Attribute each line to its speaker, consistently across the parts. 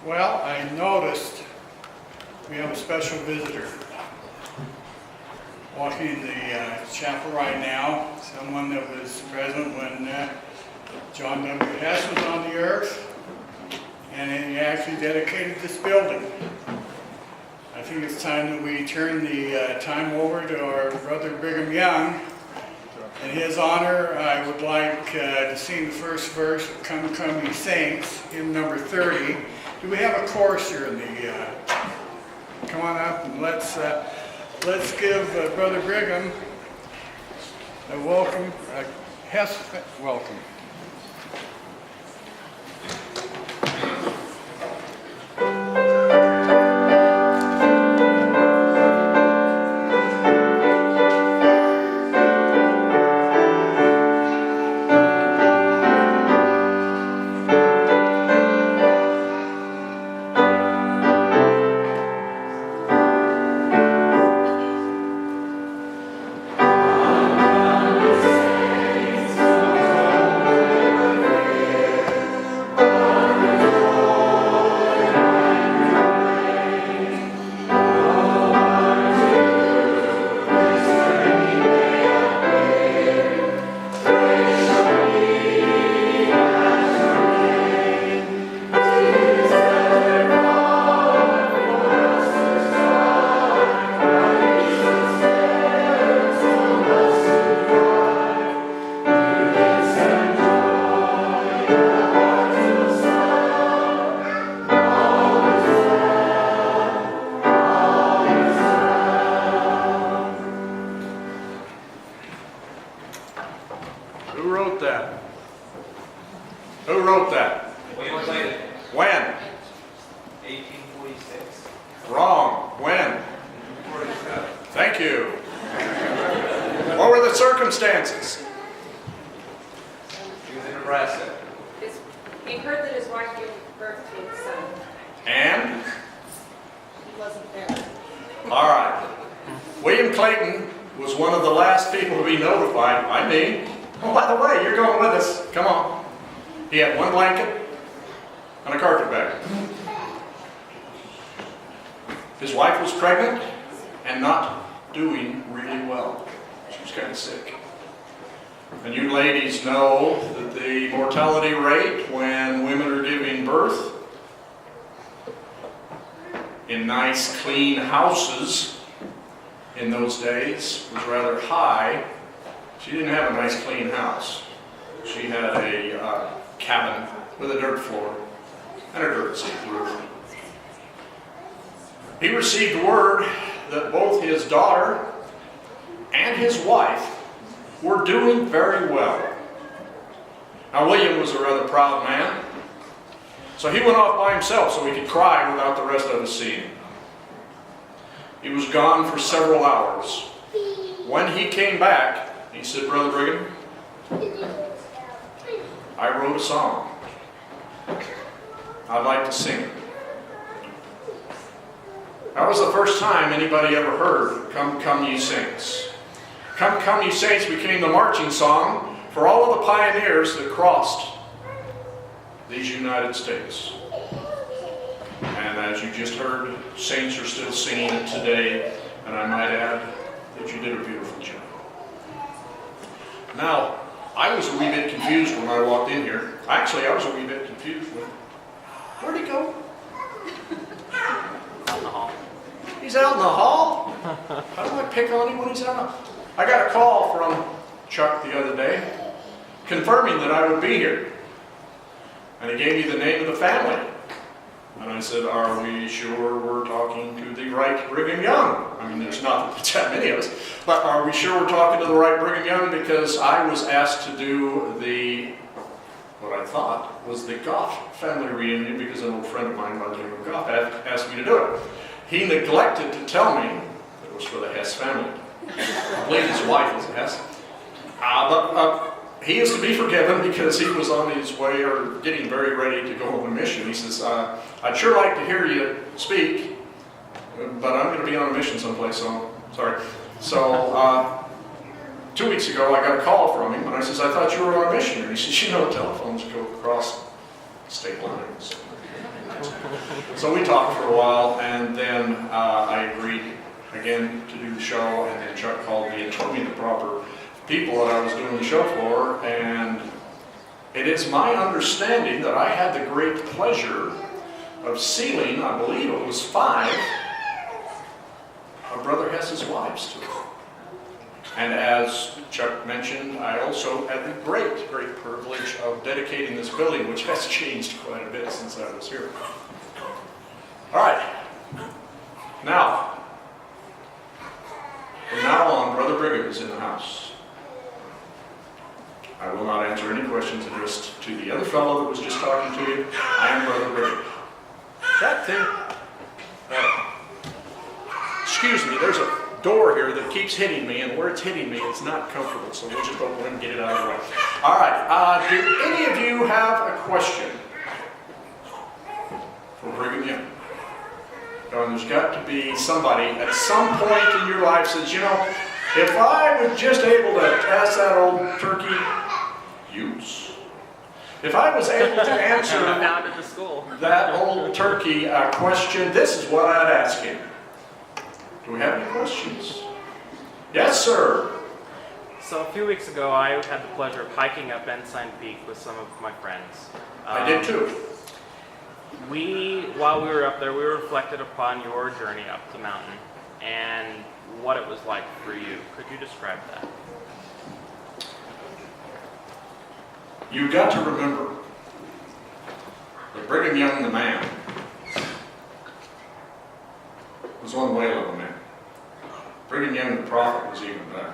Speaker 1: Well, I noticed we have a special visitor walking in the chapel right now, someone that was present when John W. Hess was on the earth, and he actually dedicated this building. I think it's time that we turn the time over to our brother Brigham Young. In his honor, I would like to sing the first verse of Come, Come Ye Saints, hymn number 30. Do we have a chorus here in the, come on up and let's give Brother Brigham a welcome, Hess welcome.
Speaker 2: Who wrote that? Who wrote that?
Speaker 3: William Clayton.
Speaker 2: When?
Speaker 3: 1846.
Speaker 2: Wrong. When?
Speaker 3: 47.
Speaker 2: Thank you. What were the circumstances?
Speaker 3: He was in Nebraska.
Speaker 4: He heard that his wife gave birth to his son.
Speaker 2: And?
Speaker 4: He wasn't there.
Speaker 2: All right. William Clayton was one of the last people to be notified by me. Oh, by the way, you're going with us. Come on. He had one blanket and a carpet bag. His wife was pregnant and not doing really well. She was kind of sick. And you ladies know that the mortality rate when women are giving birth in nice, clean houses in those days was rather high. She didn't have a nice, clean house. She had a cabin with a dirt floor and a dirt roof. He received word that both his daughter and his wife were doing very well. Now, William was a rather proud man, so he went off by himself so he could cry without the rest of us seeing him. He was gone for several hours. When he came back, he said, Brother Brigham, I wrote a song. I'd like to sing it. That was the first time anybody ever heard Come, Come Ye Saints. Come, Come Ye Saints became the marching song for all of the pioneers that crossed these United States. And as you just heard, saints are still singing it today, and I might add that you did a beautiful job. Now, I was a wee bit confused when I walked in here. Actually, I was a wee bit confused when... Where'd he go?
Speaker 5: Out in the hall.
Speaker 2: He's out in the hall? How do I pick on him when he's out? I got a call from Chuck the other day confirming that I would be here. And he gave me the name of the family. And I said, are we sure we're talking to the right Brigham Young? I mean, there's not that many of us. But are we sure we're talking to the right Brigham Young? Because I was asked to do what I thought was the Goff family reunion because an old friend of mine by the name of Goff asked me to do it. He neglected to tell me that it was for the Hess family. I believe his wife is a Hess. But he is to be forgiven because he was on his way or getting very ready to go on a mission. He says, I'd sure like to hear you speak, but I'm going to be on a mission someplace, so sorry. So 2 weeks ago, I got a call from him, and I says, I thought you were on a mission. And he says, you know, telephones go across state lines. So we talked for a while, and then I agreed again to do the show, and then Chuck called me and told me the proper people that I was doing the show for, and it is my understanding that I had the great pleasure of sealing, I believe it was 5 of Brother Hess's wives to it. And as Chuck mentioned, I also had the great privilege of dedicating this building, which has changed quite a bit since I was here. All right. Now, from now on, Brother Brigham is in the house. I will not answer any questions addressed to the other fellow that was just talking to you. I am Brother Brigham. That thing, excuse me, there's a door here that keeps hitting me, and where it's hitting me, it's not comfortable, so we'll just open it and get it out of the way. All right, do any of you have a question for Brigham Young? There's got to be somebody at some point in your life says, you know, if I was just able to ask that old turkey, use. If I was able to answer that old turkey question, this is what I'd ask him. Do we have any questions? Yes, sir.
Speaker 5: So a few weeks ago, I had the pleasure of hiking up Ensign Peak with some of my friends.
Speaker 2: I did too.
Speaker 5: While we were up there, we reflected upon your journey up the mountain and what it was like for you. Could you describe that?
Speaker 2: You've got to remember that Brigham Young, the man, was one whale of a man. Brigham Young, the prophet, was even better.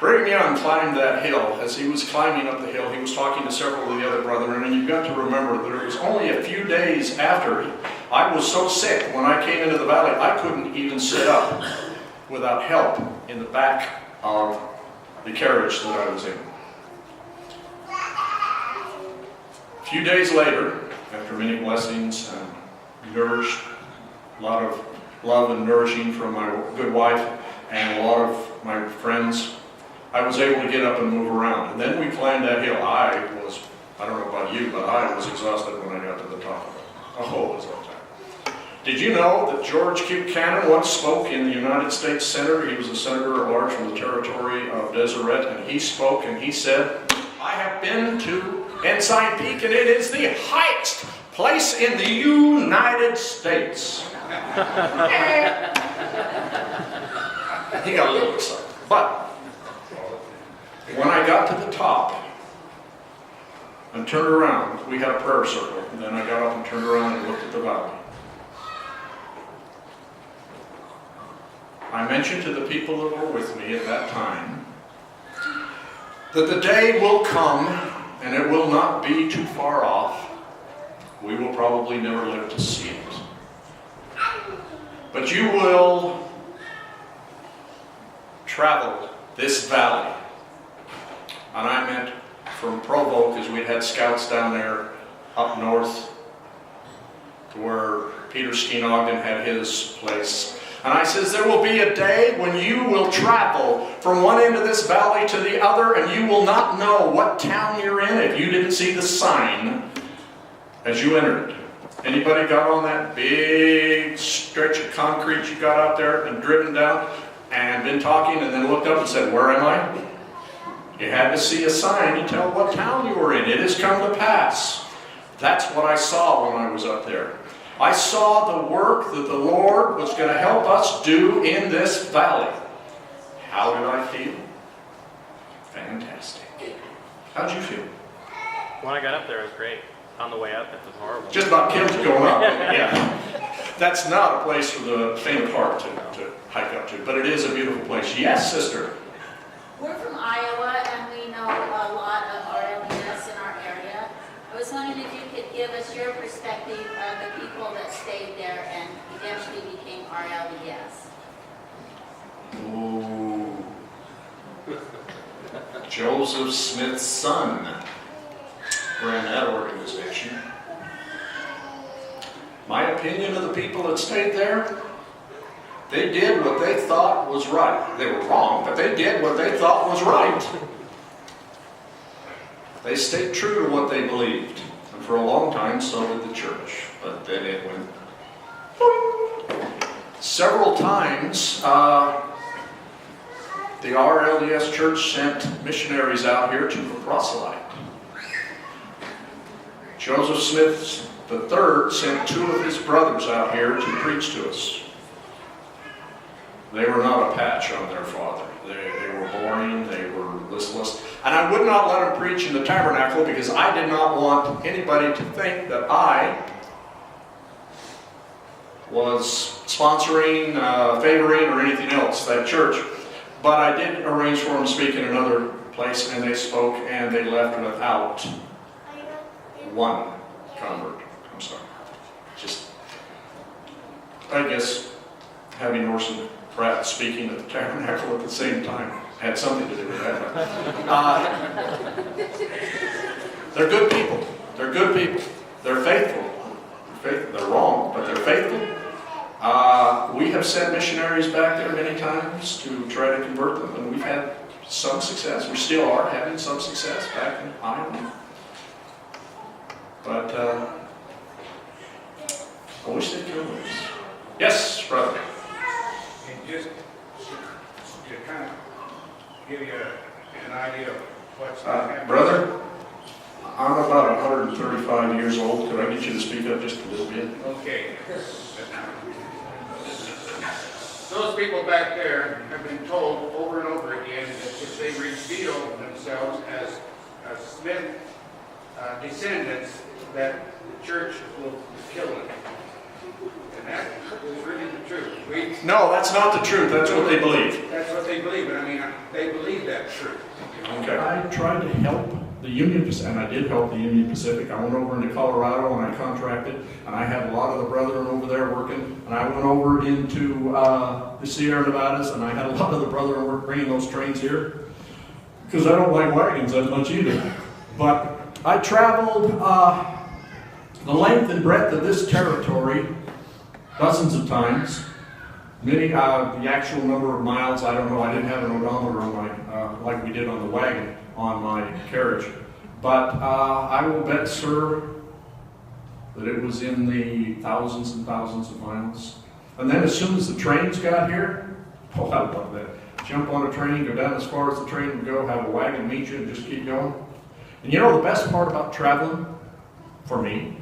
Speaker 2: Brigham Young climbed that hill. As he was climbing up the hill, he was talking to several of the other brethren, and you've got to remember that it was only a few days after I was so sick when I came into the valley, I couldn't even sit up without help in the back of the carriage that I was in. A few days later, after many blessings and nourished, a lot of love and nourishing from my good wife and a lot of my friends, I was able to get up and move around. And then we climbed that hill. I don't know about you, but I was exhausted when I got to the top of it. Oh, it was all time. Did you know that George Buchanan once spoke in the United States Senate? He was a senator at large from the territory of Deseret, and he spoke and he said, I have been to Ensign Peak, and it is the highest place in the United States. He got a little excited. But when I got to the top and turned around, we had a prayer circle, and then I got up and turned around and looked at the valley. I mentioned to the people that were with me at that time that the day will come, and it will not be too far off. We will probably never live to see it. But you will travel this valley. And I meant from Provo, because we'd had scouts down there up north to where Peter Skeen Ogden had his place. And I says, there will be a day when you will travel from one end of this valley to the other, and you will not know what town you're in if you didn't see the sign as you entered. Anybody got on that big stretch of concrete you got out there and driven down and been talking and then looked up and said, where am I? You had to see a sign to tell what town you were in. It has come to pass. That's what I saw when I was up there. I saw the work that the Lord was going to help us do in this valley. How did I feel? Fantastic. How'd you feel?
Speaker 5: When I got up there, it was great. On the way up, it was horrible.
Speaker 2: Just about killed you going up. Yeah. That's not a place for the faint of heart to hike up to, but it is a beautiful place. Yes, sister?
Speaker 6: We're from Iowa, and we know a lot of RLDS in our area. I was wondering if you could give us your perspective of the people that stayed there and eventually became RLDS.
Speaker 2: Ooh. Joseph Smith's son ran that organization. My opinion of the people that stayed there, they did what they thought was right. They were wrong, but they did what they thought was right. They stayed true to what they believed. And for a long time, so did the church. but then it went several times. The RLDS Church sent missionaries out here to proselyte. Joseph Smith III sent 2 of his brothers out here to preach to us. They were not a patch on their father. They were boring, they were listless. And I would not let them preach in the tabernacle because I did not want anybody to think that I was sponsoring, favoring, or anything else that church. But I did arrange for them to speak in another place, and they spoke, and they left without one convert. I'm sorry. Just, I guess, having Orson Pratt speaking at the tabernacle at the same time had something to do with that. They're good people. They're good people. They're faithful. They're wrong, but they're faithful. We have sent missionaries back there many times to try to convert them, and we've had some success. We still are having some success back in Ireland. But I wish they'd come with us. Yes, brother.
Speaker 7: And just to kind of give you an idea of what's happening.
Speaker 2: Brother, I'm about 135 years old. Could I get you to speak up just a little bit?
Speaker 7: Okay. Those people back there have been told over and over again that if they reveal themselves as Smith descendants, that the church will kill them. And that is really the truth.
Speaker 2: No, that's not the truth. That's what they believe.
Speaker 7: That's what they believe, but I mean, they believe that truth.
Speaker 2: Okay. I tried to help the Union Pacific, and I did help the Union Pacific. I went over into Colorado and I contracted, and I had a lot of the brethren over there working, and I went over into the Sierra Nevadas, and I had a lot of the brethren work bringing those trains here, because I don't like wagons as much either. But I traveled the length and breadth of this territory dozens of times. Many, the actual number of miles, I don't know. I didn't have an odometer on my, like we did on the wagon, on my carriage. But I will bet, sir, that it was in the thousands and thousands of miles. And then as soon as the trains got here, oh, I love that. Jump on a train, go down as far as the train would go, have a wagon meet you, and just keep going. And you know the best part about traveling, for me,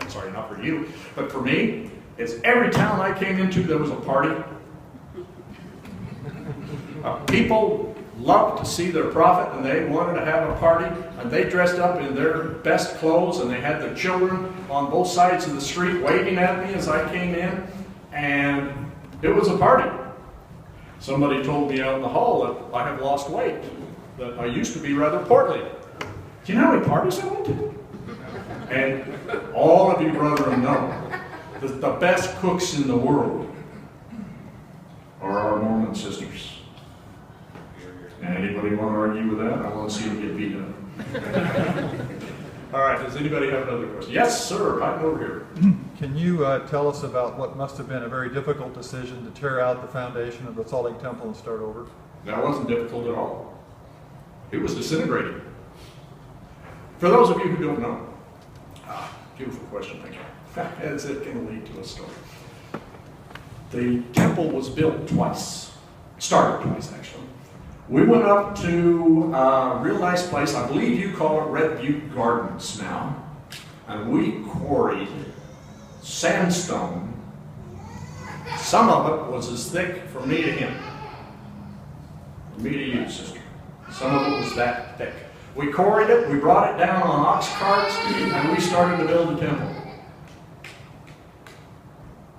Speaker 2: sorry, not for you, but for me, is every town I came into, there was a party. People loved to see their prophet, and they wanted to have a party, and they dressed up in their best clothes, and they had their children on both sides of the street waving at me as I came in, and it was a party. Somebody told me out in the hall that I have lost weight, that I used to be rather portly. Do you know how many parties I went to? And all of you brethren know that the best cooks in the world are our Mormon sisters. And anybody want to argue with that? I want to see them get beat up. All right, does anybody have another question? Yes, sir, right over here.
Speaker 8: Can you tell us about what must have been a very difficult decision to tear out the foundation of the Salt Lake Temple and start over?
Speaker 2: That wasn't difficult at all. It was disintegrating. For those of you who don't know, beautiful question, thank you. As it can lead to a story. The temple was built twice, started twice actually. We went up to a real nice place, I believe you call it Red Butte Gardens now, and we quarried sandstone. Some of it was as thick from me to him, from me to you, sister. Some of it was that thick. We quarried it, we brought it down on ox carts, and we started to build the temple.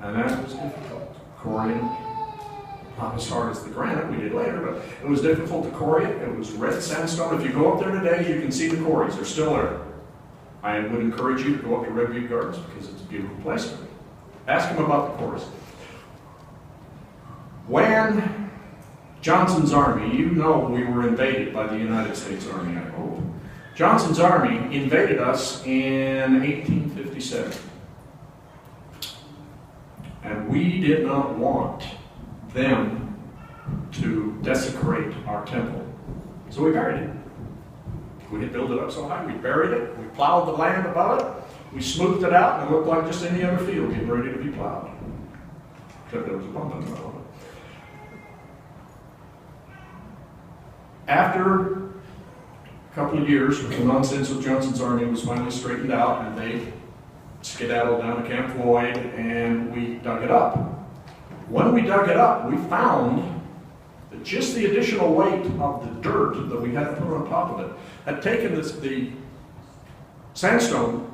Speaker 2: And that was difficult, quarrying. Not as hard as the granite we did later, but it was difficult to quarry it. It was red sandstone. If you go up there today, you can see the quarries. They're still there. I would encourage you to go up to Red Butte Gardens because it's a beautiful place. Ask them about the quarries. When Johnson's army, you know we were invaded by the United States Army, I hope. Johnson's army invaded us in 1857. And we did not want them to desecrate our temple. So we buried it. We had built it up so high, we buried it, we plowed the land above it, We smoothed it out and it looked like just any other field getting ready to be plowed. Except there was a pump in the middle of it. After a couple of years, the nonsense with Johnson's army was finally straightened out, and they skedaddled down to Camp Floyd, and we dug it up. When we dug it up, we found that just the additional weight of the dirt that we had put on top of it had taken the sandstone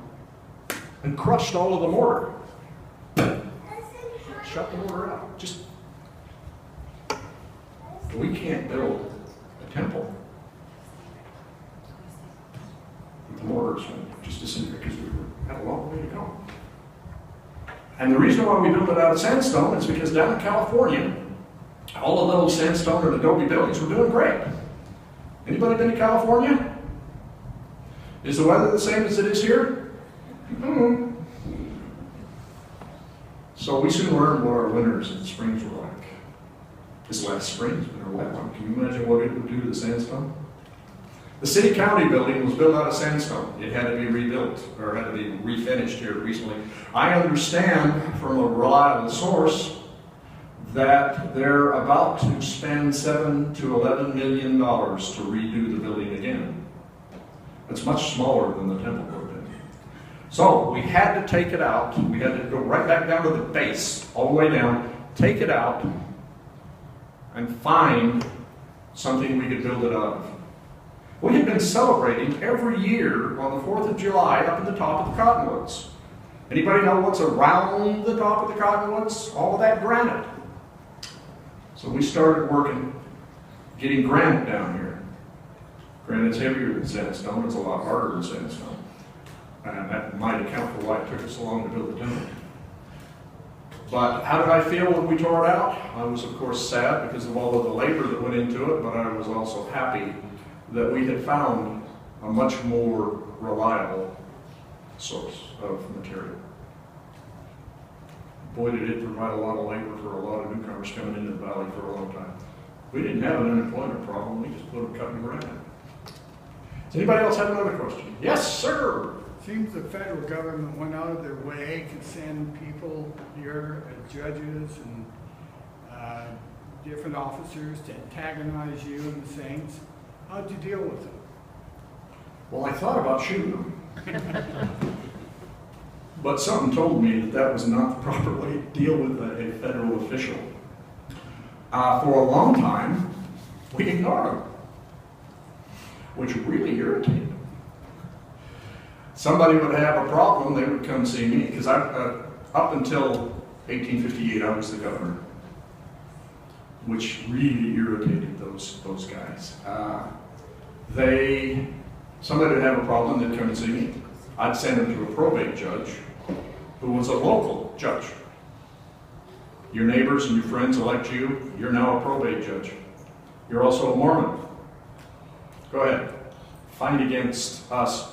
Speaker 2: and crushed all of the mortar. Shut the mortar out. Just, we can't build a temple with the mortars just disintegrate because we had a long way to go. And the reason why we built it out of sandstone is because down in California, all of those sandstone and adobe buildings were doing great. Anybody been to California? Is the weather the same as it is here? Mm-hmm. So we soon learned what our winters and springs were like. This last spring's been a wet one. Can you imagine what it would do to the sandstone? The city-county building was built out of sandstone. It had to be rebuilt, or had to be refinished here recently. I understand from a reliable source that they're about to spend $7 to $11 million to redo the building again. It's much smaller than the temple building. So we had to take it out. We had to go right back down to the base, all the way down, take it out, and find something we could build it out of. We had been celebrating every year on the 4th of July up at the top of the Cottonwoods. Anybody know what's around the top of the Cottonwoods? All of that granite. So we started working, getting granite down here. Granite's heavier than sandstone. It's a lot harder than sandstone. And that might account for why it took us so long to build the temple. But how did I feel when we tore it out? I was, of course, sad because of all of the labor that went into it, but I was also happy that we had found a much more reliable source of material. Boy, did it provide a lot of labor for a lot of newcomers coming into the valley for a long time. We didn't have an unemployment problem. We just put them cutting granite. Does anybody else have another question? Yes, sir.
Speaker 1: Seems the federal government went out of their way to send people here as judges and different officers to antagonize you and the saints. How'd you deal with them?
Speaker 2: Well, I thought about shooting them. But something told me that that was not the proper way to deal with a federal official. For a long time, we ignored them, which really irritated them. Somebody would have a problem, they would come see me, because up until 1858, I was the governor, which really irritated those guys. Somebody would have a problem, they'd come and see me. I'd send them to a probate judge, who was a local judge. Your neighbors and your friends elect you, you're now a probate judge. You're also a Mormon. Go ahead, fight against us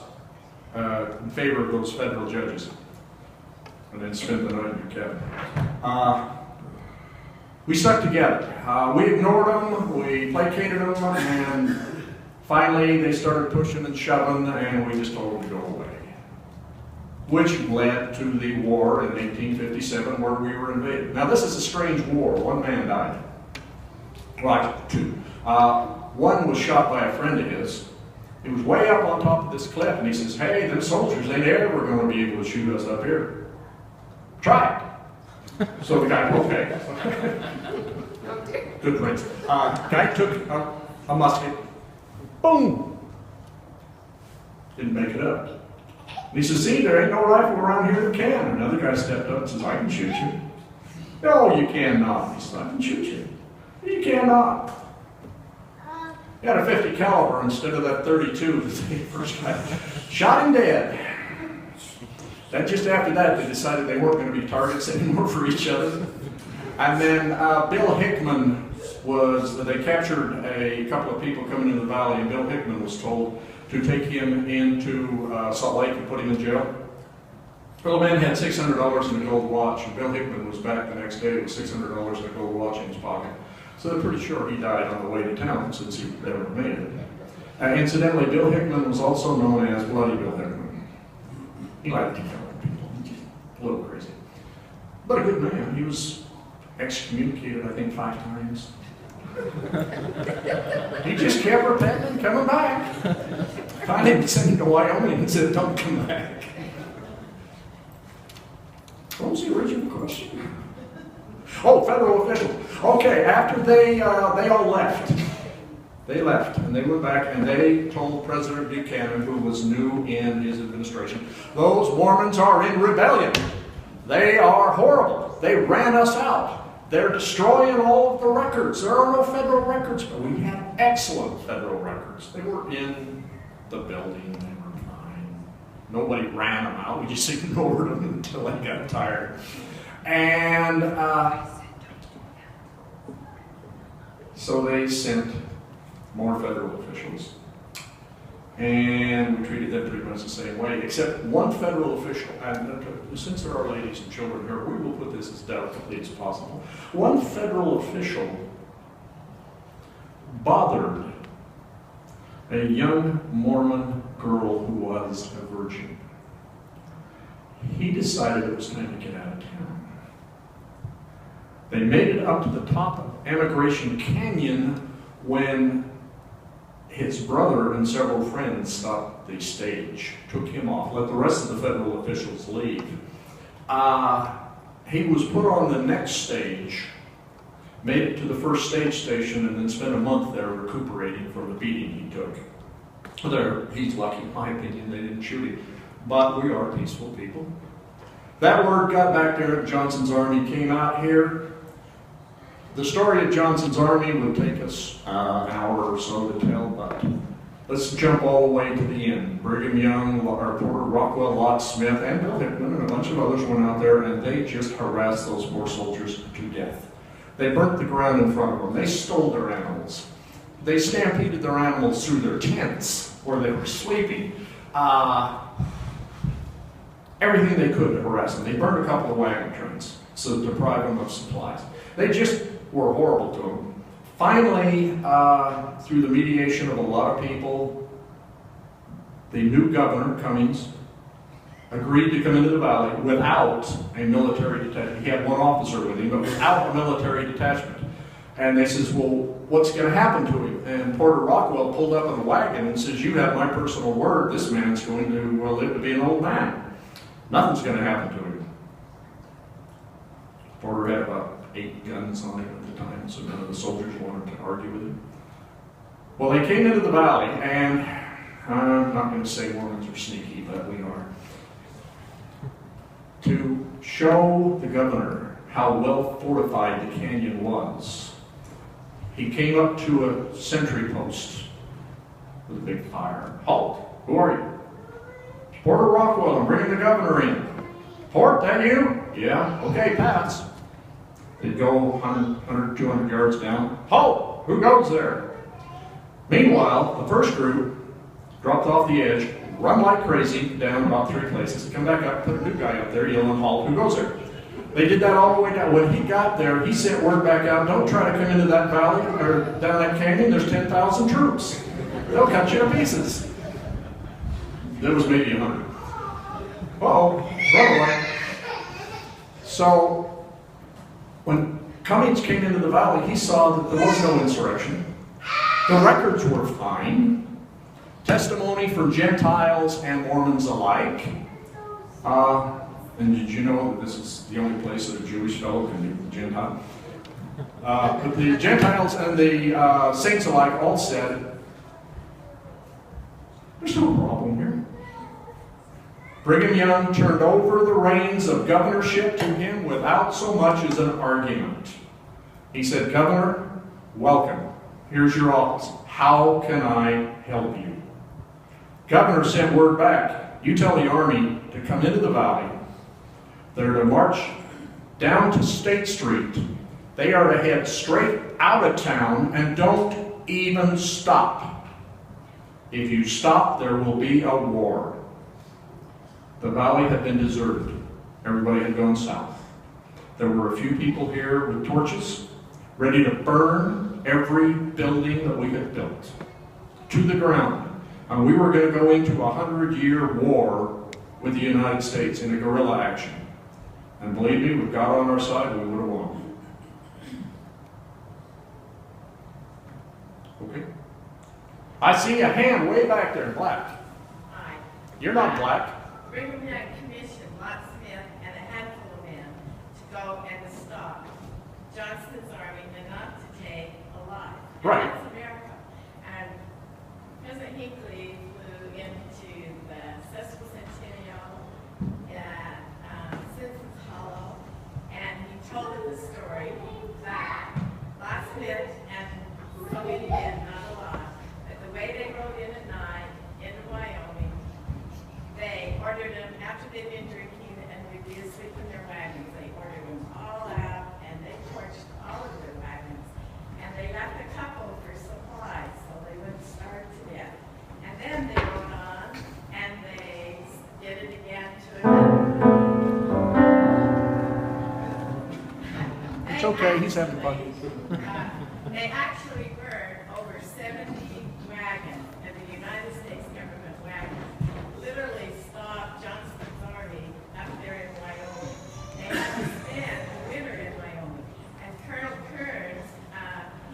Speaker 2: in favor of those federal judges, and then spend the night in your cabin. We stuck together. We ignored them, we placated them, and finally they started pushing and shoving, and we just told them to go away. Which led to the war in 1857 where we were invaded. Now this is a strange war. One man died. Well, actually, two. One was shot by a friend of his. He was way up on top of this cliff, and he says, "Hey, them soldiers ain't ever going to be able to shoot us up here. Try it." So the guy, okay. Good friends. Guy took a musket. Boom! Didn't make it up. And he says, "See, there ain't no rifle around here that can." Another guy stepped up and says, "I can shoot you." "No, you cannot." He says, "I can shoot you." "You cannot." He had a 50 caliber instead of that 32 that the first guy shot him dead. Then just after that, they decided they weren't going to be targets anymore for each other. And then Bill Hickman they captured a couple of people coming into the valley, and Bill Hickman was told to take him into Salt Lake and put him in jail. Well, the man had $600 in a gold watch, and Bill Hickman was back the next day with $600 in a gold watch in his pocket. So they're pretty sure he died on the way to town since he never made it. Incidentally, Bill Hickman was also known as Bloody Bill Hickman. He liked to kill. a little crazy. But a good man. He was excommunicated, I think, 5 times. He just kept repenting, coming back. Finally, he sent him to Wyoming and said, don't come back. What was the original question? Oh, federal officials. Okay, after they all left. They left, and they went back, and they told President Buchanan, who was new in his administration, those Mormons are in rebellion. They are horrible. They ran us out. They're destroying all of the records. There are no federal records, but we had excellent federal records. They were in the building. They were fine. Nobody ran them out. We just ignored them until they got tired. And so they sent more federal officials. And we treated them pretty much the same way, except one federal official, and since there are ladies and children here, we will put this as delicately as possible. One federal official bothered a young Mormon girl who was a virgin. He decided it was time to get out of town. They made it up to the top of Emigration Canyon when his brother and several friends stopped the stage, took him off, let the rest of the federal officials leave. He was put on the next stage, made it to the first stage station, and then spent a month there recuperating from the beating he took. He's lucky, in my opinion, they didn't shoot him. But we are peaceful people. That word got back there. Johnson's army came out here. The story of Johnson's army would take us an hour or so to tell, but let's jump all the way to the end. Brigham Young, our Porter Rockwell, Lot Smith, and Bill Hickman, and a bunch of others went out there, and they just harassed those poor soldiers to death. They burnt the ground in front of them. They stole their animals. They stampeded their animals through their tents where they were sleeping. Everything they could to harass them. They burned a couple of wagon trains so to deprive them of supplies. They just were horrible to them. Finally, through the mediation of a lot of people, the new governor, Cummings, agreed to come into the valley without a military detachment. He had one officer with him, but without a military detachment. And they says, well, what's going to happen to him? And Porter Rockwell pulled up in a wagon and says, you have my personal word, this man's going to live to be an old man. Nothing's going to happen to him. Porter had about 8 guns on him at the time, so none of the soldiers wanted to argue with him. Well, they came into the valley, and I'm not going to say Mormons are sneaky, but we are. To show the governor how well fortified the canyon was, he came up to a sentry post with a big fire. Halt! Who are you? Porter Rockwell, I'm bringing the governor in. Port, that you? Yeah. Okay, pass. They'd go 100, 200 yards down. Halt! Who goes there? Meanwhile, the first group dropped off the edge, run like crazy down about 3 places, come back up, put a new guy up there yelling, halt, who goes there? They did that all the way down. When he got there, he sent word back out, don't try to come into that valley or down that canyon, there's 10,000 troops. They'll cut you to pieces. There was maybe 100. Uh-oh, run away. So, when Cummings came into the valley, he saw that there was no insurrection. The records were fine. Testimony from Gentiles and Mormons alike. And did you know that this is the only place that a Jewish fellow can be a Gentile? But the Gentiles and the saints alike all said, there's no problem here. Brigham Young turned over the reins of governorship to him without so much as an argument. He said, Governor, welcome. Here's your office. How can I help you? Governor sent word back. You tell the army to come into the valley. They're to march down to State Street. They are to head straight out of town and don't even stop. If you stop, there will be a war. The valley had been deserted. Everybody had gone south. There were a few people here with torches, ready to burn every building that we had built to the ground. And we were going to go into a 100-year war with the United States in a guerrilla action. And believe me, with God on our side, we would have won. Okay. I see a hand way back there in black.
Speaker 9: Hi.
Speaker 2: You're not black.
Speaker 9: Brigham had commissioned Lot Smith and a handful of men to go and to stop Johnston's army and not to take alive. And
Speaker 2: Right.
Speaker 9: that's America. And President Hinckley flew into the sesquicentennial at Simpsons Hollow, and he told the story that Lot Smith and so many men, not a lot, but the way they rode in at night into Wyoming, they ordered them, after they'd been drinking and would be asleep in their wagons, they ordered them all out and they torched all of their wagons. And they left a couple for supplies so they wouldn't starve to death. And then they rode on and they did it again to
Speaker 2: It's okay, he's having fun.
Speaker 9: They actually burned over 70 wagons, and the United States government wagons literally stopped Johnston's army up there in Wyoming. They had to spend the winter in Wyoming. And Colonel Kearns,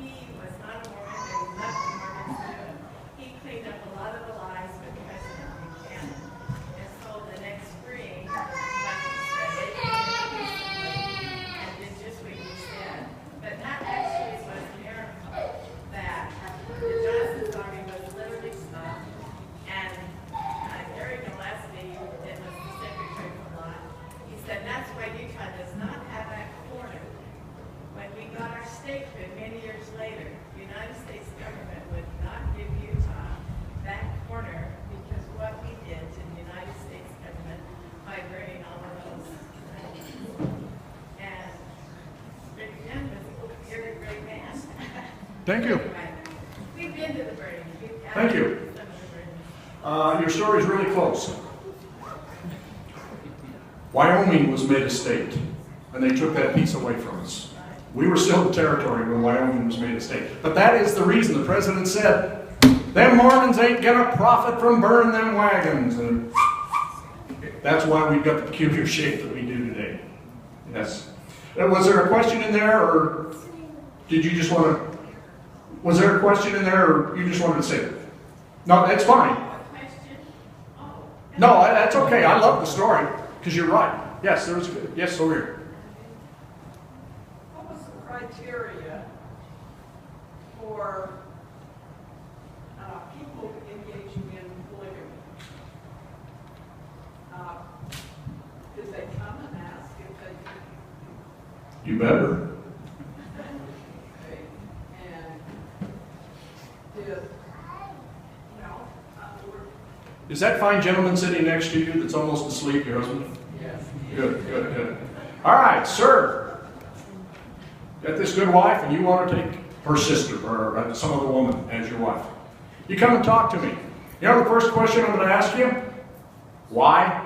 Speaker 9: he was not a Mormon, but he left the Mormons to him. He cleaned up a lot of the lies with President Buchanan. And so the next spring, like he said, they came in peaceably and did just what he said. But that actually was a miracle, that the Johnston's army was literally stopped. And Gary Gillespie, that was the secretary for Lot, he said that's why Utah does not have that corner. When we got our statehood many years later, the United States government would not give Utah that corner because what we did to the United States government by burning all of those. And Rick Young was a very great man.
Speaker 2: Thank you.
Speaker 9: Anyway, we've been to the burning.
Speaker 2: Thank you.
Speaker 9: Some of the burnings.
Speaker 2: Your story is really close. Wyoming was made a state, and they took that piece away from us. We were still the territory when Wyoming was made a state. But that is the reason the president said, them Mormons ain't gonna profit from burning them wagons. And that's why we've got the peculiar shape that we do today. Yes. Was there a question in there, or did you just want to, was there a question in there, or you just wanted to say it? No, that's fine.
Speaker 9: Question? Oh.
Speaker 2: No, that's okay. I love the story, because you're right. Yes, there was, yes, over here.
Speaker 10: What was the criteria for people engaging in polygamy? Did they come and ask if they
Speaker 2: You better.
Speaker 10: okay, and did, you know,
Speaker 2: Is that fine gentleman sitting next to you that's almost asleep, your husband?
Speaker 10: yes.
Speaker 2: Good, good, good. All right, sir. Got this good wife, and you want to take her sister or some other woman as your wife. You come and talk to me. You know the first question I'm going to ask you? Why?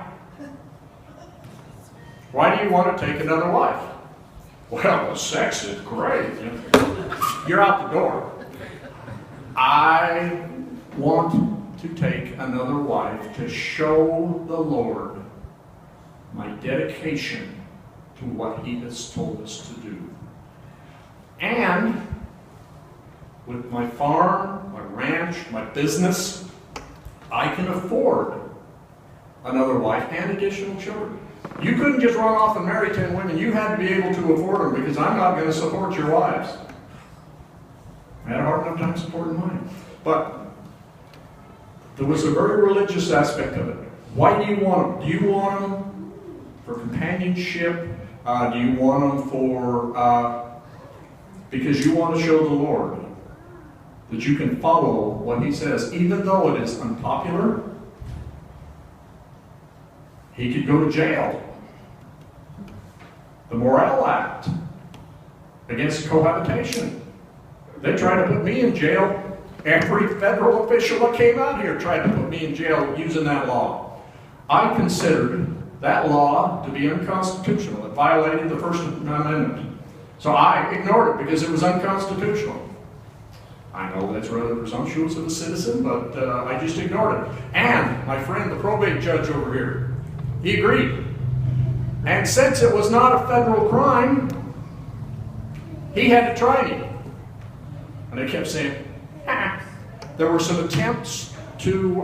Speaker 2: Why do you want to take another wife? Well, the sex is great. You're out the door. I want to take another wife to show the Lord my dedication to what He has told us to do. And with my farm, my ranch, my business, I can afford another wife and additional children. You couldn't just run off and marry 10 women. You had to be able to afford them, because I'm not going to support your wives. I had a hard enough time supporting mine. But there was a very religious aspect of it. Why do you want them? Do you want them for companionship? Do you want them for, because you want to show the Lord that you can follow what He says, even though it is unpopular? He could go to jail. The Morale Act against cohabitation. They tried to put me in jail. Every federal official that came out here tried to put me in jail using that law. I considered that law to be unconstitutional. It violated the First Amendment. So I ignored it because it was unconstitutional. I know that's rather presumptuous of a citizen, but I just ignored it. And my friend, the probate judge over here, he agreed. And And since it was not a federal crime, he had to try me. And they kept saying, There were some attempts to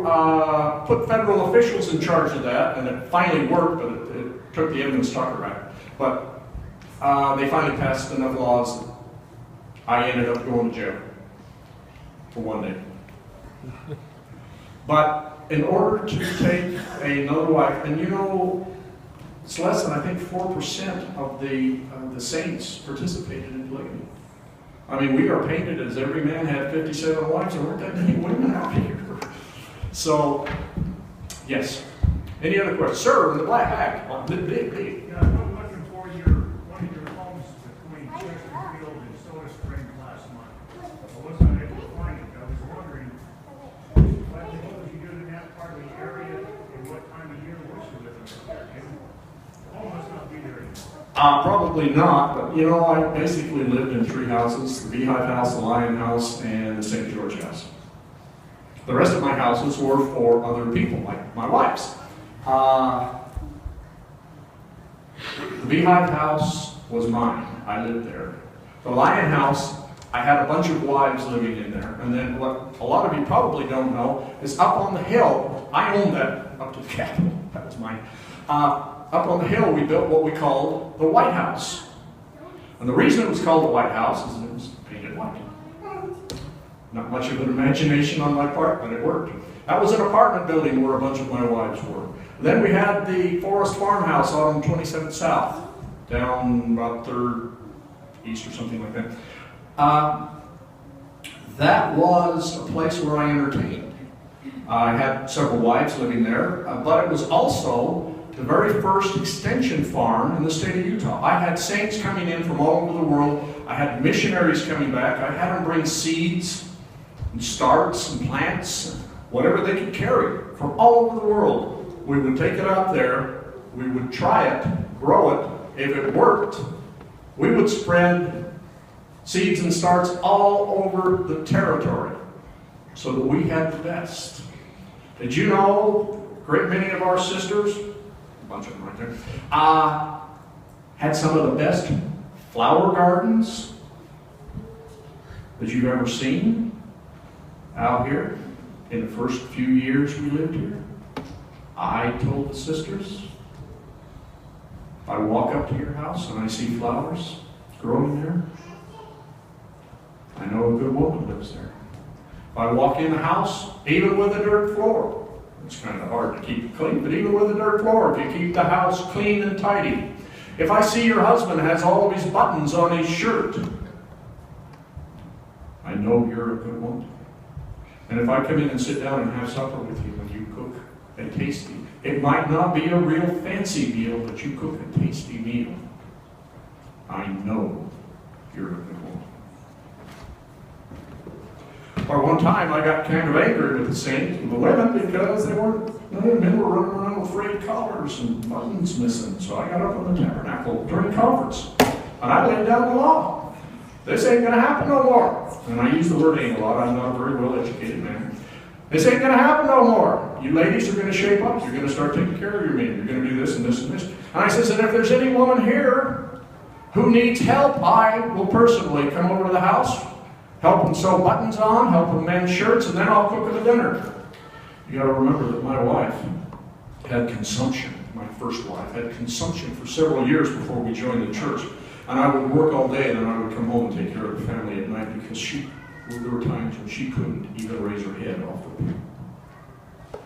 Speaker 2: put federal officials in charge of that, and it finally worked, but it took the Evans-Tucker Act. But they finally passed enough laws that I ended up going to jail for 1 day. But in order to take another wife, and you know, it's less than, I think, 4% of the saints participated in polygamy. I mean, we are painted as every man had 57 wives. There weren't that many women out here. So, yes. Any other questions? Sir, in the black bag. Big.
Speaker 11: Yeah, I'm looking for one of your homes between Chesterfield and Soda Springs last month. I wasn't able to find it. I was wondering, what did you do in that part of the area, and what time of year was you living there? The home must not be there anymore.
Speaker 2: Probably not, but you know, I basically lived in 3 houses: the Beehive House, the Lion House, and the St. George House. The rest of my houses were for other people, like my wife's. The Beehive House was mine. I lived there. The Lion House, I had a bunch of wives living in there. And then what a lot of you probably don't know is up on the hill, I owned that up to the Capitol. That was mine. Up on the hill, we built what we called the White House. And the reason it was called the White House is it was painted white. Not much of an imagination on my part, but it worked. That was an apartment building where a bunch of my wives were. Then we had the Forest Farmhouse on 27th South, down about 3rd East or something like that. That was a place where I entertained. I had several wives living there, but it was also the very first extension farm in the state of Utah. I had saints coming in from all over the world. I had missionaries coming back. I had them bring seeds and starts and plants, whatever they could carry from all over the world. We would take it out there, we would try it, grow it. If it worked, we would spread seeds and starts all over the territory so that we had the best. Did you know a great many of our sisters, a bunch of them right there, had some of the best flower gardens that you've ever seen out here in the first few years we lived here? I told the sisters, if I walk up to your house and I see flowers growing there, I know a good woman lives there. If I walk in the house, even with a dirt floor, it's kind of hard to keep it clean, but even with a dirt floor, if you keep the house clean and tidy. If I see your husband has all of his buttons on his shirt, I know you're a good woman. And if I come in and sit down and have supper with you and you cook a tasty, it might not be a real fancy meal, but you cook a tasty meal, I know you're a good woman. Or one time I got kind of angry with the saints and the women because the men were running around with frayed collars and buttons missing. So I got up in the tabernacle during conference and I laid down the law. This ain't going to happen no more. And I use the word ain't a lot. I'm not a very well-educated man. This ain't going to happen no more. You ladies are going to shape up. You're going to start taking care of your men. You're going to do this and this and this. And I says, and if there's any woman here who needs help, I will personally come over to the house, help them sew buttons on, help them mend shirts, and then I'll cook them a dinner. You got to remember that my wife had consumption. My first wife had consumption for several years before we joined the church. And I would work all day, and then I would come home and take care of the family at night because there were times when she couldn't even raise her head off the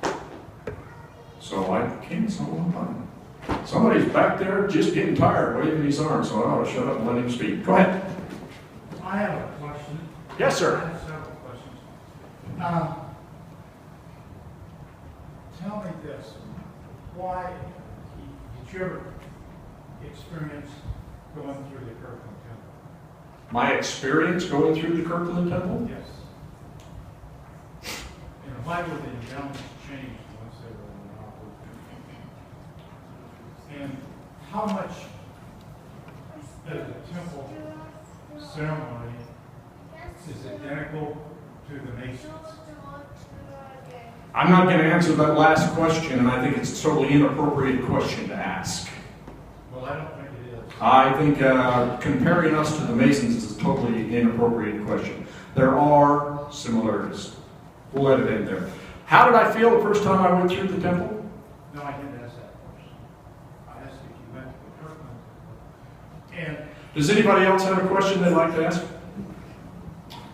Speaker 2: pillow. So I can't sew one button. Somebody's back there just getting tired, waving his arms, so I ought to shut up and let him speak. Go ahead.
Speaker 11: I have a question.
Speaker 2: Yes, sir.
Speaker 11: I have several questions. Tell me this. Why did you ever experience going through the Kirkland Temple?
Speaker 2: My experience going through the Kirkland Temple?
Speaker 11: Yes. And why were the endowments changed once they were in the And how much does the temple ceremony is identical to the Masons?
Speaker 2: I'm not going to answer that last question, and I think it's a totally inappropriate question to ask.
Speaker 11: Well, I don't think it is.
Speaker 2: I think comparing us to the Masons is a totally inappropriate question. There are similarities. We'll let it end there. How did I feel the first time I went through the temple?
Speaker 11: No, I didn't ask that question. I asked if you went to the Kirkland. And
Speaker 2: Does anybody else have a question they'd like to ask?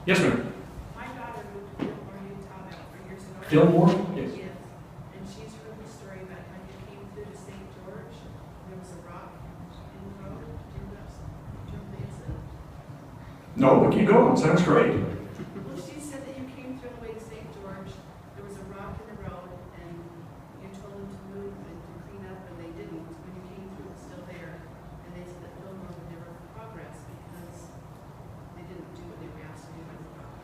Speaker 2: Yes, ma'am.
Speaker 9: My daughter moved to Gilmore, Utah about 3 years ago.
Speaker 2: Gilmore? Yes.
Speaker 9: Yes. And she's heard the story about when you came through to St. George, there was a rock in the road. Do you remember the incident?
Speaker 2: No, but keep going. Sounds great.
Speaker 9: Well, she said that you came through the way to St. George, there was a rock in the road, and you told them to move and to clean up, and they didn't. When you came through, it was still there. And they said that Gilmore would never progress because they didn't do what they were asked to do by the rock.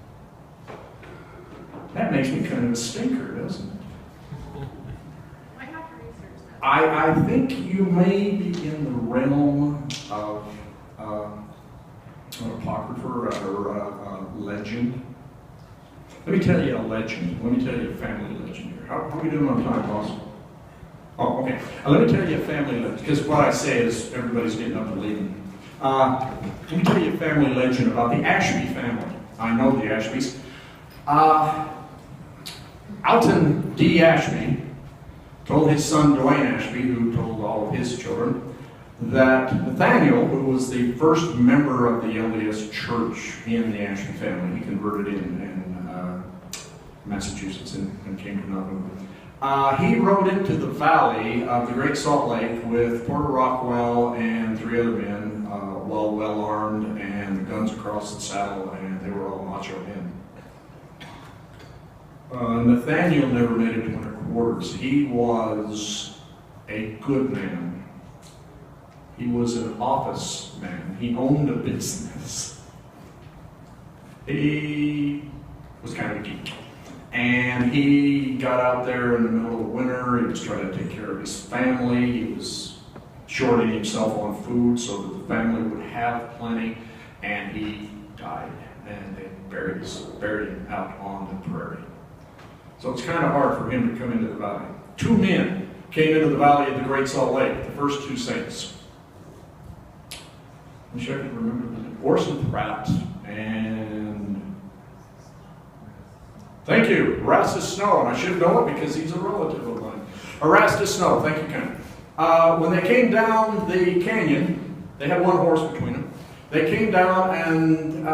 Speaker 2: That makes me kind of a stinker, doesn't it?
Speaker 9: Might have to research that.
Speaker 2: I think you may be in the realm of an apocrypha or legend. Let me tell you a legend. Let me tell you a family legend here. How are we doing on time, boss? Oh, okay. Let me tell you a family legend, because what I say is everybody's getting up and leaving. Let me tell you a family legend about the Ashby family. I know the Ashbys. Alton D. Ashby told his son Dwayne Ashby, who told all of his children, that Nathaniel, who was the first member of the LDS church in the Ashby family, he converted in Massachusetts and came to Nauvoo. He rode into the valley of the Great Salt Lake with Porter Rockwell and 3 other men, well armed, and the guns across the saddle, and they were all macho men. Nathaniel never made it to winter quarters. He was a good man. He was an office man. He owned a business. He was kind of a geek. And he got out there in the middle of the winter. He was trying to take care of his family. He was shorting himself on food so that the family would have plenty. And he died. And they buried him out on the prairie. So it's kind of hard for him to come into the valley. 2 men came into the valley of the Great Salt Lake, the first 2 saints. I'm sure I can remember the name. Orson Pratt and... Thank you, Erastus Snow. And I should know it because he's a relative of mine. Erastus Snow, thank you, Ken. When they came down the canyon, they had 1 horse between them. They came down and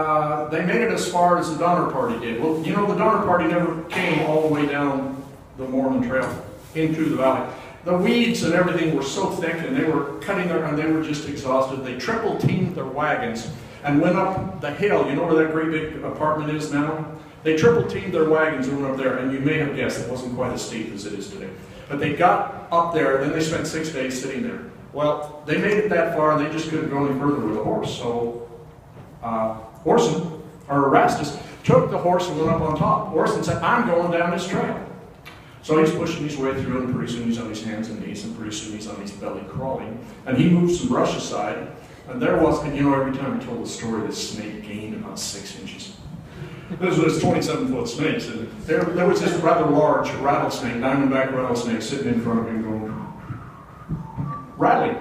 Speaker 2: they made it as far as the Donner Party did. Well, you know, the Donner Party never came all the way down the Mormon Trail into the valley. The weeds and everything were so thick, and they were cutting and they were just exhausted. They triple-teamed their wagons and went up the hill. You know where that great big apartment is now? They triple-teamed their wagons and went up there, and you may have guessed it wasn't quite as steep as it is today. But they got up there, then they spent 6 days sitting there. Well, they made it that far, and they just couldn't go any further with a horse. So Orson, or Erastus, took the horse and went up on top. Orson said, I'm going down this trail. So he's pushing his way through, and pretty soon he's on his hands and knees, and pretty soon he's on his belly crawling. And he moved some brush aside, and there was, and you know, every time he told the story, this snake gained about 6 inches. This was 27-foot snakes, and there was this rather large rattlesnake, diamondback rattlesnake, sitting in front of him going, rattling.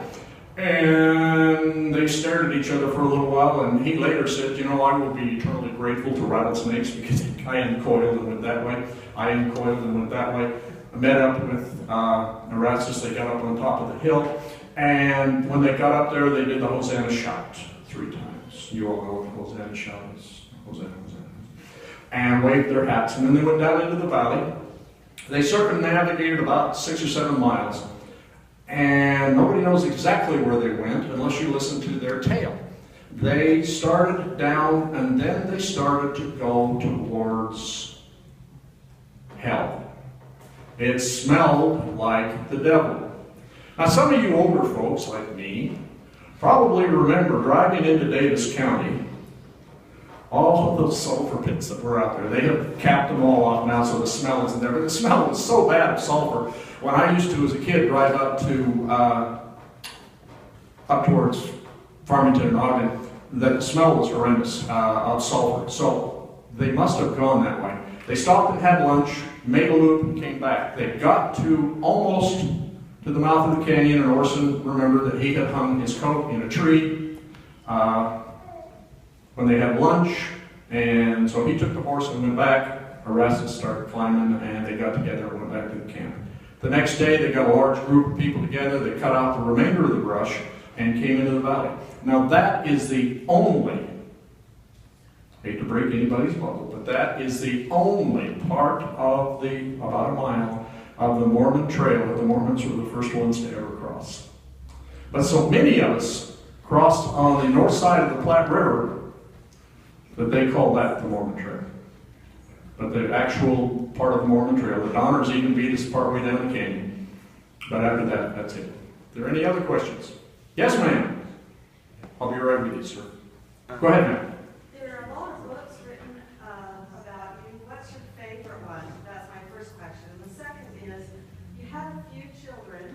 Speaker 2: And they stared at each other for a little while, and he later said, you know, I will be eternally grateful to rattlesnakes because I uncoiled and went that way. I uncoiled and went that way. I met up with Erastus. They got up on top of the hill, and when they got up there, they did the Hosanna shout 3 times. You all know what the Hosanna shout is. Hosanna, Hosanna. And waved their hats, and then they went down into the valley. They circumnavigated about 6 or 7 miles, and nobody knows exactly where they went unless you listen to their tale. They started down, and then they started to go towards hell. It smelled like the devil. Now, some of you older folks like me probably remember driving into Davis County, all of those sulfur pits that were out there. They have capped them all off now, so the smell isn't there. But the smell was so bad of sulfur. When I used to, as a kid, drive up towards Farmington and Ogden, the smell was horrendous of sulfur. So they must have gone that way. They stopped and had lunch, made a loop, and came back. They got to almost to the mouth of the canyon, and Orson remembered that he had hung his coat in a tree when they had lunch, and so he took the horse and went back. Erastus started climbing, and they got together and went back to the camp. The next day, they got a large group of people together. They cut out the remainder of the brush and came into the valley. Now, that is the only, hate to break anybody's bubble, but that is the only part of the, about a mile, of the Mormon Trail that the Mormons were the first ones to ever cross. But so many of us crossed on the north side of the Platte River that they call that the Mormon Trail. But the actual part of the Mormon Trail, the Donners even beat us partway down the canyon. But after that, that's it. Are there any other questions? Yes, ma'am. I'll be right with you, sir. Go ahead, ma'am.
Speaker 12: There are a lot of books written about you. What's your favorite one? That's my first question. And the second is, you had a few children.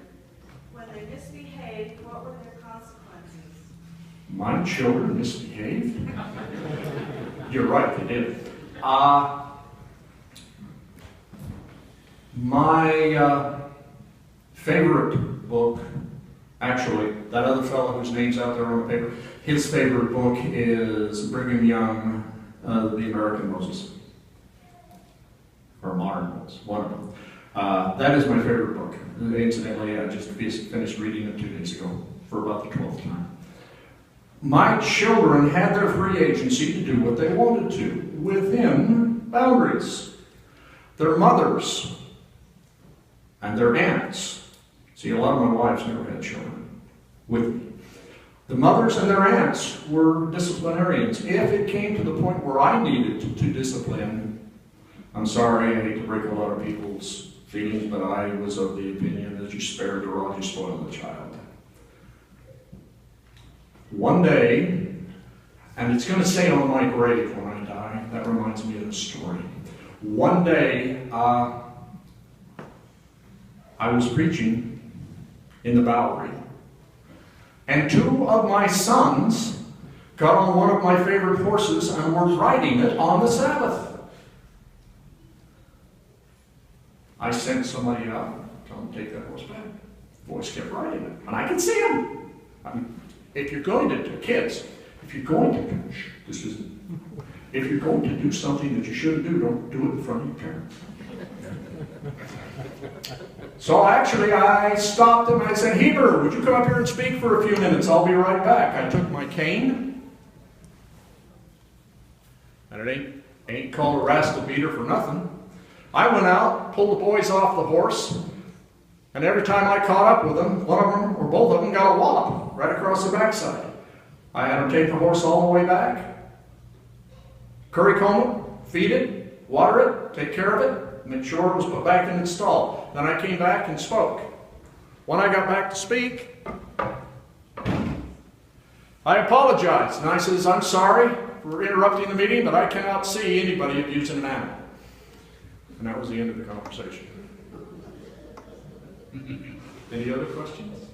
Speaker 12: When they misbehaved, what were their consequences?
Speaker 2: My children misbehaved? You're right, they did. My favorite book, actually, that other fellow whose name's out there on the paper, his favorite book is Brigham Young, The American Moses. Or Modern Moses, one of them. That is my favorite book. Incidentally, I just finished reading it 2 days ago for about the 12th time. My children had their free agency to do what they wanted to, within boundaries. Their mothers and their aunts. See, a lot of my wives never had children with me. The mothers and their aunts were disciplinarians. If it came to the point where I needed to discipline, I'm sorry, I hate to break a lot of people's feelings, but I was of the opinion that you spare the rod, you spoil the child. One day, and it's going to say on my grave when I die, that reminds me of the story. One day, I was preaching in the Bowery, and 2 of my sons got on one of my favorite horses and were riding it on the Sabbath. I sent somebody out, tell them to take that horse back. The boys kept riding it, and I could see them. I mean, if you're going to, kids, if you're going to, this isn't, if you're going to do something that you shouldn't do, don't do it in front of your parents. So actually, I stopped him and I said, Heber, would you come up here and speak for a few minutes? I'll be right back. I took my cane, and it ain't called a rascal beater for nothing. I went out, pulled the boys off the horse, and every time I caught up with them, one of them or both of them got a wallop right across the backside. I had them take the horse all the way back, curry comb it, feed it, water it, take care of it, make sure it was put back in its stall. Then I came back and spoke. When I got back to speak, I apologized, and I says, I'm sorry for interrupting the meeting, but I cannot see anybody abusing an animal. And that was the end of the conversation. Any other questions?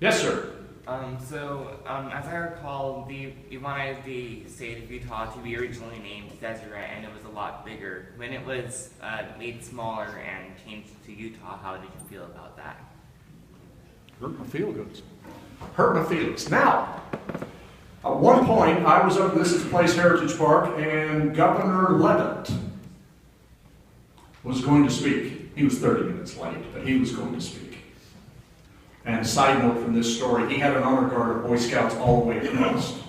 Speaker 2: Yes, sir.
Speaker 13: As I recall, you wanted the state of Utah to be originally named Deseret, and it was a lot bigger. When it was made smaller and changed to Utah, how did you feel about that?
Speaker 2: Hurt my feelings. Hurt my feelings. Now, at one point, I was up at this Place Heritage Park, and Governor Levitt was going to speak. He was 30 minutes late, but he was going to speak. And side note from this story, he had an honor guard of Boy Scouts all the way across.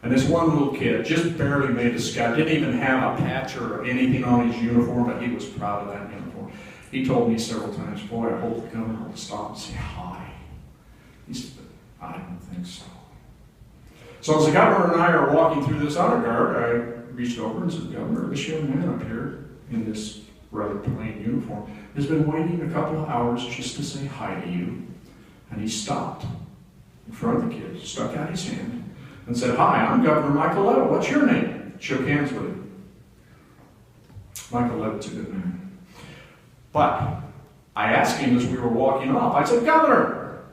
Speaker 2: And this one little kid just barely made a scout, didn't even have a patch or anything on his uniform, but he was proud of that uniform. He told me several times, boy, I hope the governor will stop and say hi. He said, I don't think so. So as the governor and I are walking through this honor guard, I reached over and said, Governor, this young man up here in this rather plain uniform has been waiting a couple of hours just to say hi to you. And he stopped in front of the kid, stuck out his hand, and said, hi, I'm Governor Michael Levitt. What's your name? Shook hands with him. Michael Levitt's a good man. But I asked him as we were walking off, I said, Governor,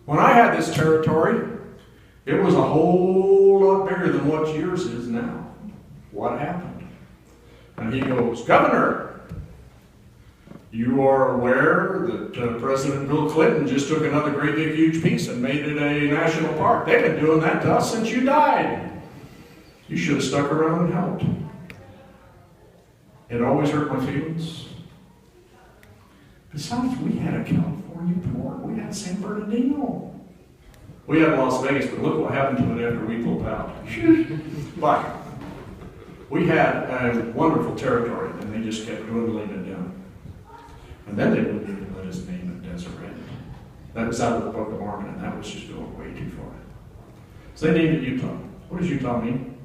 Speaker 2: when I had this territory, it was a whole lot bigger than what yours is now. What happened? And he goes, Governor, You are aware that President Bill Clinton just took another great big huge piece and made it a national park. They've been doing that to us since you died. You should have stuck around and helped. It always hurt my feelings. Besides, we had a California port. We had San Bernardino. We had Las Vegas, but look what happened to it after we pulled out. But we had a wonderful territory, and they just kept dwindling it down. And then they wouldn't even let us name it Deseret. That was out of the Book of Mormon, and that was just going way too far. So they named it Utah. What does Utah mean?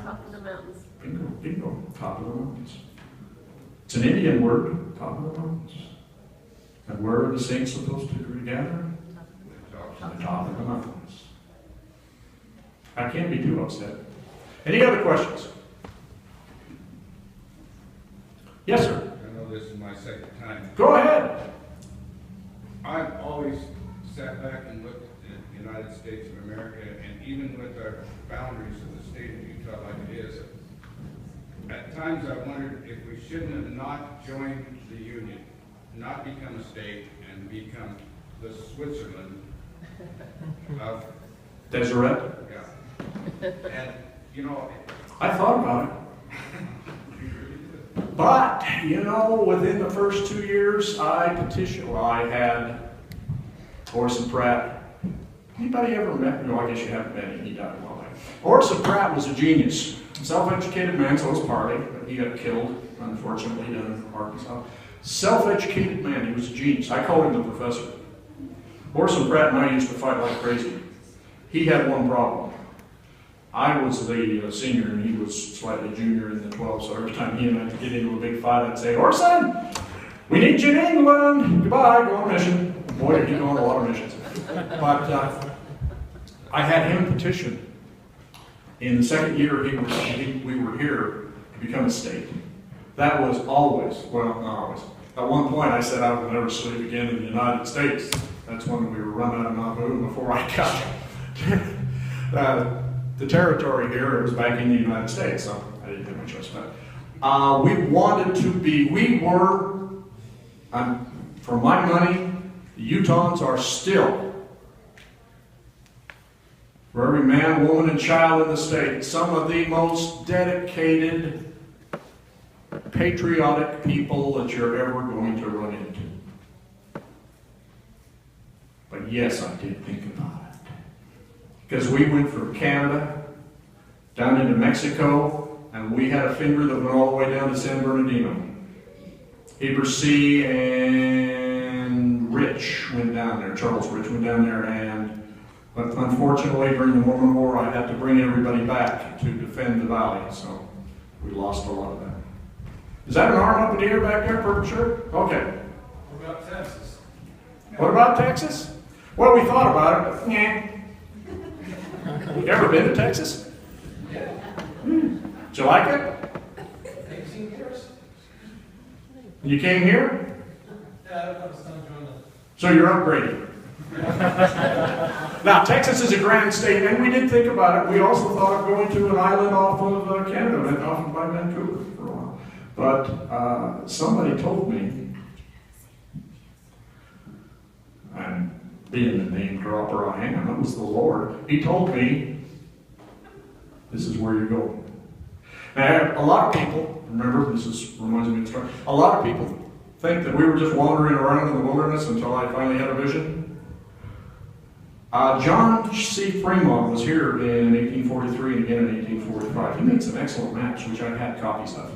Speaker 4: Top of the mountains.
Speaker 2: Bingo, bingo, top of the mountains. It's an Indian word, top of the mountains. And where are the saints supposed to gather? At the top of the mountains. I can't be too upset. Any other questions? Yes, sir.
Speaker 7: I know this is my second time.
Speaker 2: Go ahead.
Speaker 7: I've always sat back and looked at the United States of America, and even with our boundaries of the state of Utah like it is, at times I wondered if we shouldn't have not joined the Union, not become a state, and become the Switzerland of
Speaker 2: Deseret?
Speaker 7: Yeah. And, you know,
Speaker 2: I thought about it. But, you know, within the first 2 years, I had Orson Pratt. Anybody ever met? No, I guess you haven't met him. He died a while back. Orson Pratt was a genius. Self-educated man, so was Parley, but he got killed, unfortunately, down in Arkansas. Self-educated man, he was a genius. I call him the professor. Orson Pratt and I used to fight like crazy. He had one problem. I was the senior and he was slightly junior in the 12, so every time he and I would get into a big fight, I'd say, Orson, we need you in England. Goodbye, go on a mission. Boy, did he go on a lot of missions. But I had him petition. In the second year we were here to become a state. That was always, well, not always. At one point I said I would never sleep again in the United States. That's when we were run out of Nauvoo before I got the territory here. It was back in the United States, so I didn't have my choice. But we wanted to be, for my money, the Utahns are still, for every man, woman, and child in the state, some of the most dedicated, patriotic people that you're ever going to run into. But yes, I did think about it. Because we went from Canada down into Mexico, and we had a finger that went all the way down to San Bernardino. Heber C. and Rich went down there, Charles Rich went down there, but unfortunately during the Mormon War I had to bring everybody back to defend the valley, so we lost a lot of that. Is that an arm up in the air back there, purple shirt? Okay.
Speaker 11: What about Texas?
Speaker 2: What about Texas? Well, we thought about it, but yeah. You ever been to Texas?
Speaker 11: Yeah.
Speaker 2: Did you like it?
Speaker 11: 18 years.
Speaker 2: You came here?
Speaker 11: Yeah, I was telling you.
Speaker 2: So you're upgrading. Now, Texas is a grand state, and we did think about it. We also thought of going to an island off of Canada, off by Vancouver for a while. But somebody told me, and being the name dropper I am, it was the Lord. He told me, this is where you're going. Now, a lot of people, remember, reminds me of the story, a lot of people think that we were just wandering around in the wilderness until I finally had a vision. John C. Fremont was here in 1843 and again in 1845. He made some excellent maps, which I had copies of.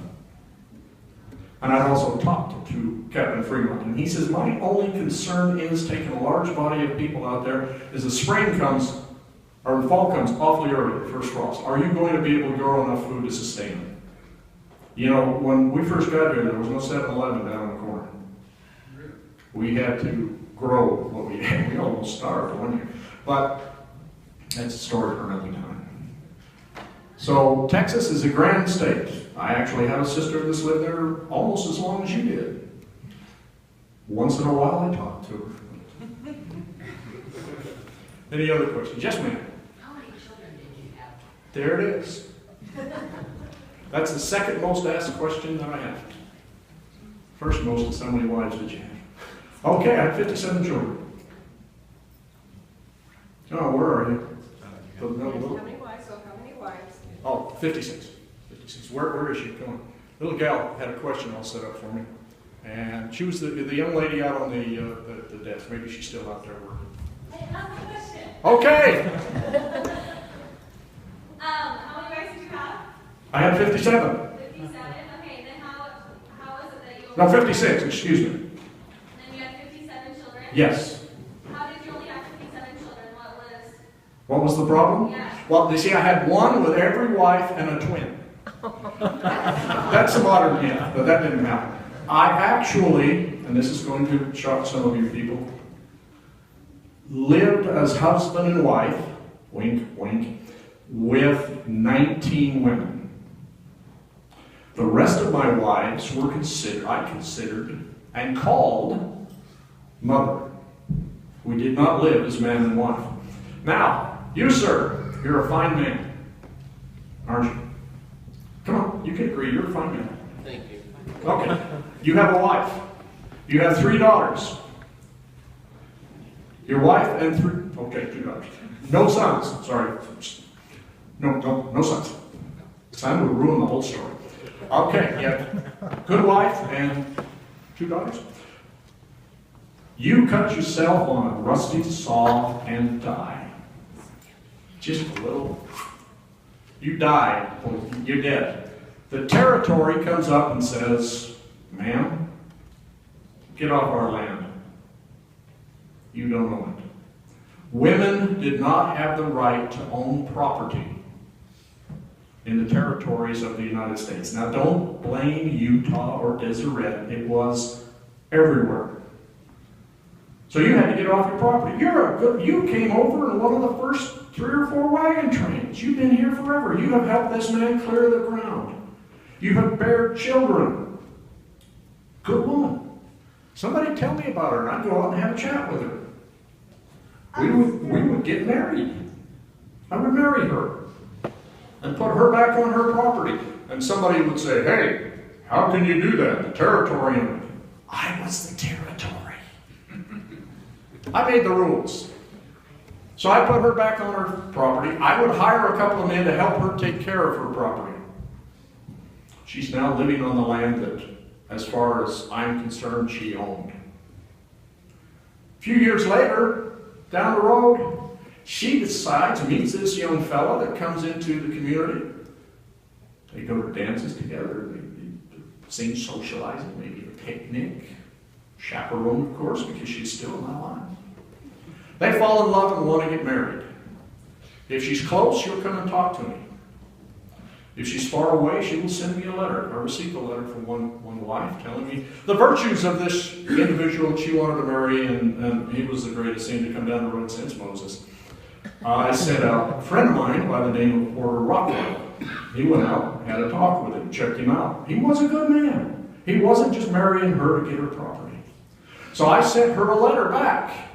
Speaker 2: And I also talked to Captain Fremont, and he says, my only concern is taking a large body of people out there as the spring comes, or the fall comes awfully early, the first frost. Are you going to be able to grow enough food to sustain them? You know, when we first got here, there was no 7-Eleven down in the corner. We had to grow what we had. We almost starved one year. But that's a story for another time. So Texas is a grand state. I actually have a sister that's lived there almost as long as you did. Once in a while I talk to her. Any other questions? Yes, ma'am.
Speaker 14: How many children did you have?
Speaker 2: There it is. That's the second most asked question that I have. First most, how many wives did you have? Okay, I had 57 children. Oh, where are you?
Speaker 4: How many wives, so how many wives?
Speaker 2: Oh, 56. 56. Where is she? Come on. Little gal had a question all set up for me. And she was the young lady out on the desk. Maybe she's still out there working.
Speaker 4: Hey, ask a question.
Speaker 2: Okay.
Speaker 4: How many wives did you have?
Speaker 2: I had 57.
Speaker 4: 57? Okay, then how was it that you
Speaker 2: No, 56, excuse me.
Speaker 4: Then you had 57 children?
Speaker 2: Yes.
Speaker 4: How did you only have 57 children?
Speaker 2: What was the problem?
Speaker 4: Yeah.
Speaker 2: Well, you see, I had one with every wife and a twin. That's a modern myth, but that didn't happen. I actually, and this is going to shock some of you people, lived as husband and wife, wink, wink, with 19 women. The rest of my wives were I considered and called mother. We did not live as man and wife. Now, you, sir, you're a fine man, aren't you? Come on, you can agree, you're a fine man.
Speaker 3: Thank you.
Speaker 2: Okay, you have a wife. You have 3 daughters. Your wife and 2 daughters. No sons, sorry. No sons. Son would ruin the whole story. Okay, you have good wife and 2 daughters. You cut yourself on a rusty saw and die. Just a little. You die. You're dead. The territory comes up and says, ma'am, get off our land. You don't own it. Women did not have the right to own property in the territories of the United States. Now, don't blame Utah or Deseret. It was everywhere. So you had to get off your property. You came over in one of the first 3 or 4 wagon trains. You've been here forever. You have helped this man clear the ground. You have bared children. Good woman. Somebody tell me about her, and I'd go out and have a chat with her. We would get married. I would marry her and put her back on her property. And somebody would say, hey, how can you do that? The territory. I was the territory. I made the rules. So I put her back on her property. I would hire a couple of men to help her take care of her property. She's now living on the land that, as far as I'm concerned, she owned. A few years later, down the road, she decides, meets this young fella that comes into the community. They go to dances together, they sing socializing, maybe a picnic, chaperone, of course, because she's still in my life. They fall in love and want to get married. If she's close, she'll come and talk to me. If she's far away, she will send me a letter. I received a letter from one wife telling me the virtues of this individual she wanted to marry, and he was the greatest thing to come down the road since Moses. I sent out a friend of mine by the name of Porter Rockwell. He went out, had a talk with him, checked him out. He was a good man. He wasn't just marrying her to get her property. So I sent her a letter back.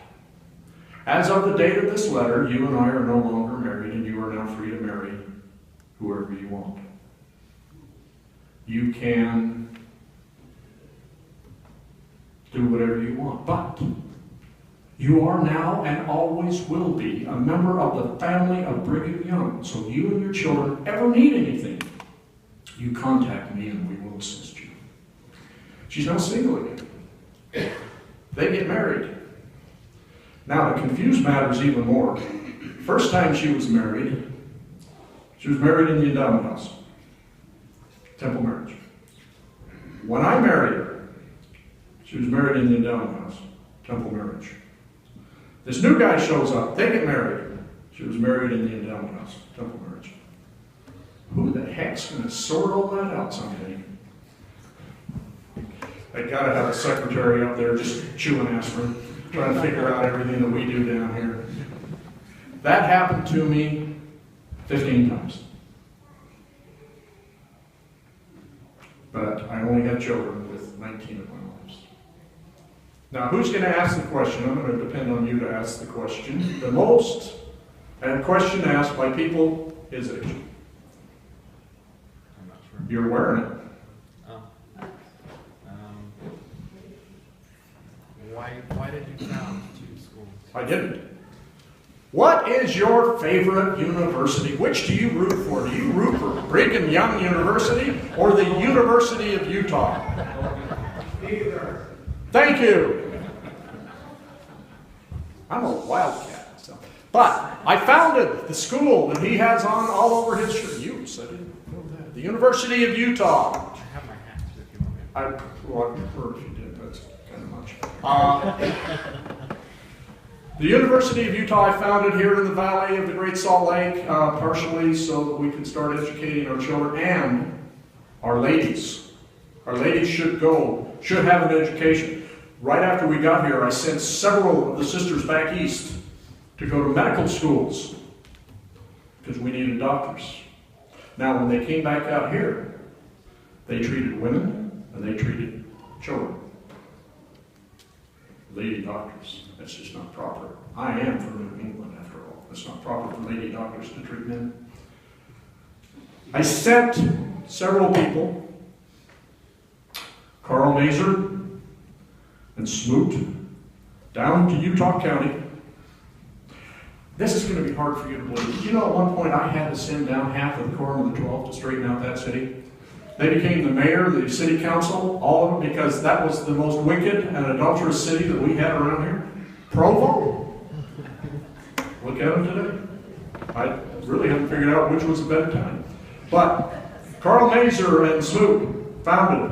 Speaker 2: As of the date of this letter, you and I are no longer married, and you are now free to marry whoever you want. You can do whatever you want, but you are now and always will be a member of the family of Brigham Young. So you and your children ever need anything, you contact me and we will assist you. She's now single again. They get married. Now, to confuse matters even more, first time she was married in the endowment house. Temple marriage. When I married her, she was married in the endowment house. Temple marriage. This new guy shows up. They get married. She was married in the endowment house. Temple marriage. Who the heck's going to sort all that out someday? They got to have a secretary up there just chewing aspirin, trying to figure out everything that we do down here. That happened to me 15 times. But I only had children with 19 of my wives. Now, who's going to ask the question? I'm going to depend on you to ask the question. The most question asked by people is age.
Speaker 5: I'm not sure.
Speaker 2: You're wearing it.
Speaker 5: Oh.
Speaker 15: Why did you found two schools?
Speaker 2: I didn't. What is your favorite university? Which do you root for? Do you root for Brigham Young University or the University of Utah?
Speaker 11: Either.
Speaker 2: Thank you. I'm a wildcat. So. But I founded the school that he has on all over his shirt. I didn't know that. The University of Utah.
Speaker 15: I have my hat if you want me.
Speaker 2: Well, I prefer if you did. That's kind of much. The University of Utah I founded here in the valley of the Great Salt Lake, partially so that we could start educating our children and our ladies. Our ladies should have an education. Right after we got here, I sent several of the sisters back east to go to medical schools because we needed doctors. Now, when they came back out here, they treated women and they treated children. Lady doctors. That's just not proper. I am from New England, after all. It's not proper for lady doctors to treat men. I sent several people, Carl Mazer and Smoot, down to Utah County. This is going to be hard for you to believe. Did you know at one point I had to send down half of the Quorum of the 12 to straighten out that city? They became the mayor, the city council, all of them, because that was the most wicked and adulterous city that we had around here. Provo. Look at them today. I really haven't figured out which was a better time. But Carl Mazer and Smoot founded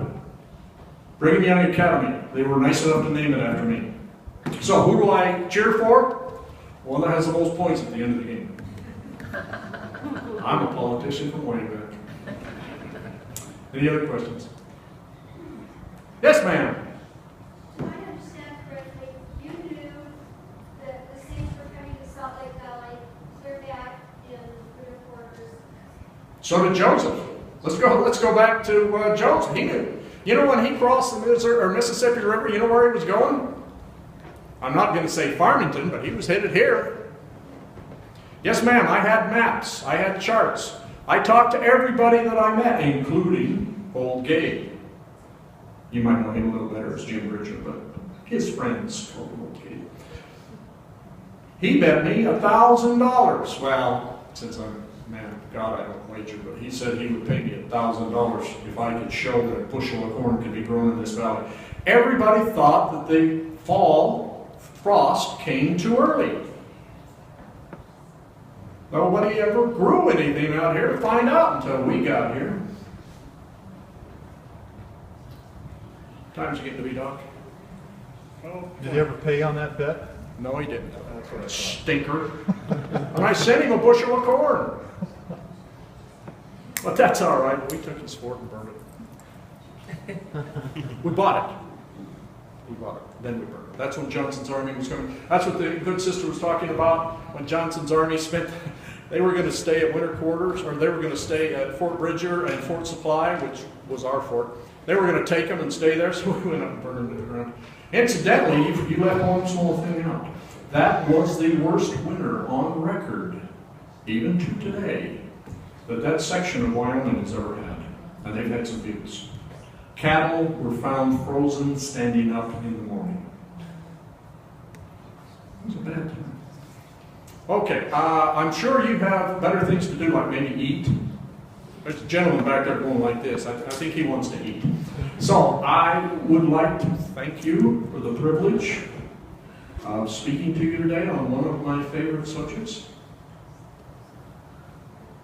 Speaker 2: Brigham Young Academy. They were nice enough to name it after me. So who do I cheer for? One that has the most points at the end of the game. I'm a politician from way back. Any other questions? Yes, ma'am.
Speaker 16: I understand correctly, you knew that the Saints were coming to Salt Lake Valley, served out in winter quarters.
Speaker 2: So did Joseph. Let's go back to Joseph. He knew. You know when he crossed the Mississippi River, you know where he was going? I'm not going to say Farmington, but he was headed here. Yes, ma'am, I had maps. I had charts. I talked to everybody that I met, including old Gabe. You might know him a little better as Jim Bridger, but his friends called him old Gabe. He bet me $1,000. Well, since I'm a man of God, I don't wager, but he said he would pay me $1,000 if I could show that a bushel of corn could be grown in this valley. Everybody thought that the fall frost came too early. Nobody ever grew anything out here to find out until we got here. Time's getting to be, Doc.
Speaker 1: Oh,
Speaker 8: Did he ever pay on that bet?
Speaker 2: No, he didn't. That's what I stinker. And I sent him a bushel of corn. But that's all right. We took his fort and burned it. We bought it. Then we burned it. That's when Johnson's army was coming. That's what the good sister was talking about when Johnson's army they were going to stay at winter quarters, or they were going to stay at Fort Bridger and Fort Supply, which was our fort. They were going to take them and stay there, so we went up and burned them to the ground. Incidentally, you left one small thing out. That was the worst winter on record, even to today, that section of Wyoming has ever had. And they've had some views. Cattle were found frozen standing up in the morning. It was a bad time. Okay, I'm sure you have better things to do, like maybe eat. There's a gentleman back there going like this. I think he wants to eat. So I would like to thank you for the privilege of speaking to you today on one of my favorite subjects.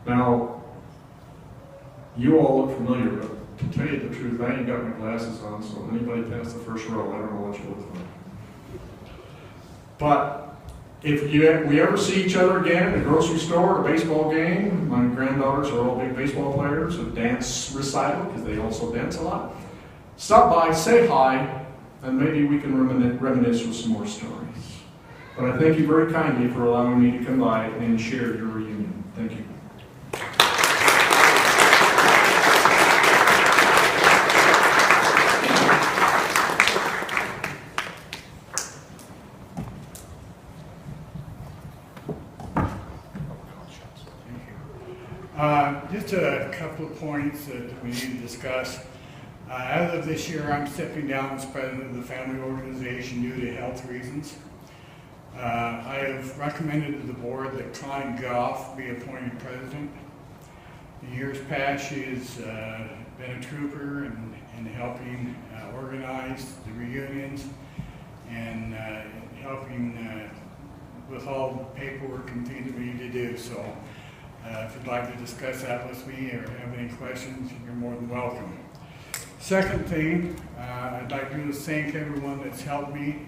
Speaker 2: Now, you all look familiar, but to tell you the truth, I ain't got my glasses on, so anybody past the first row, I don't know what you look like. But if we ever see each other again at a grocery store or a baseball game, my granddaughters are all big baseball players, a dance recital, because they also dance a lot. Stop by, say hi, and maybe we can reminisce with some more stories. But I thank you very kindly for allowing me to come by and share your reunion. Thank you.
Speaker 1: Just a couple of points that we need to discuss. As of this year, I'm stepping down as president of the family organization due to health reasons. I have recommended to the board that Klein Goff be appointed president. In years past, she has been a trooper in helping organize the reunions and helping with all the paperwork and things we need to do. So if you'd like to discuss that with me or have any questions, you're more than welcome. Second thing, I'd like to thank everyone that's helped me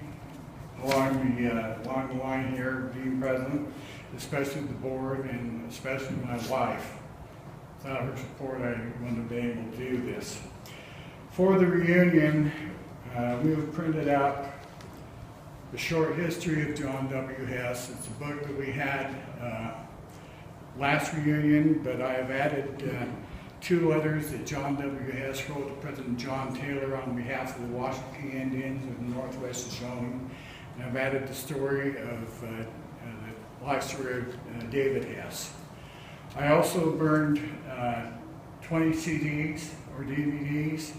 Speaker 1: along the line here, being president, especially the board and especially my wife. Without her support, I wouldn't have been able to do this. For the reunion, we have printed out the short history of John W. Hess. It's a book that we had last reunion, but I have added 2 letters that John W. Hess wrote to President John Taylor on behalf of the Washington Indians of the Northwest Shoshone. And I've added the story of the life story of David Hess. I also burned 20 CDs or DVDs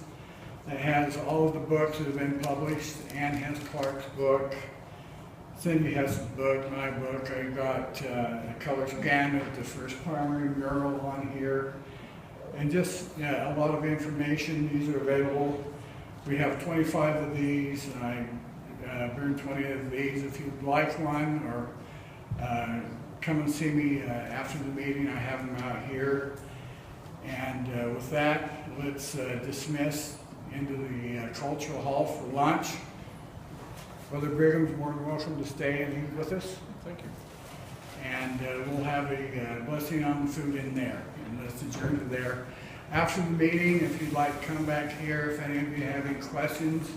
Speaker 1: that has all of the books that have been published, Ann Hess Clark's book, Cindy Hess's book, my book. I got the color scan of the first primary mural on here, and just a lot of information. These are available. We have 25 of these, and I burned 20 of these. If you'd like one, or come and see me after the meeting, I have them out here. And with that, let's dismiss into the cultural hall for lunch. Brother Brigham's more than welcome to stay and eat with us.
Speaker 2: Thank you.
Speaker 1: And we'll have a blessing on the food in there. And let's adjourn to there. After the meeting, if you'd like to come back here, if any of you have any questions,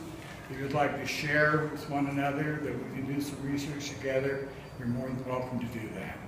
Speaker 1: if you'd like to share with one another, that we can do some research together, you're more than welcome to do that.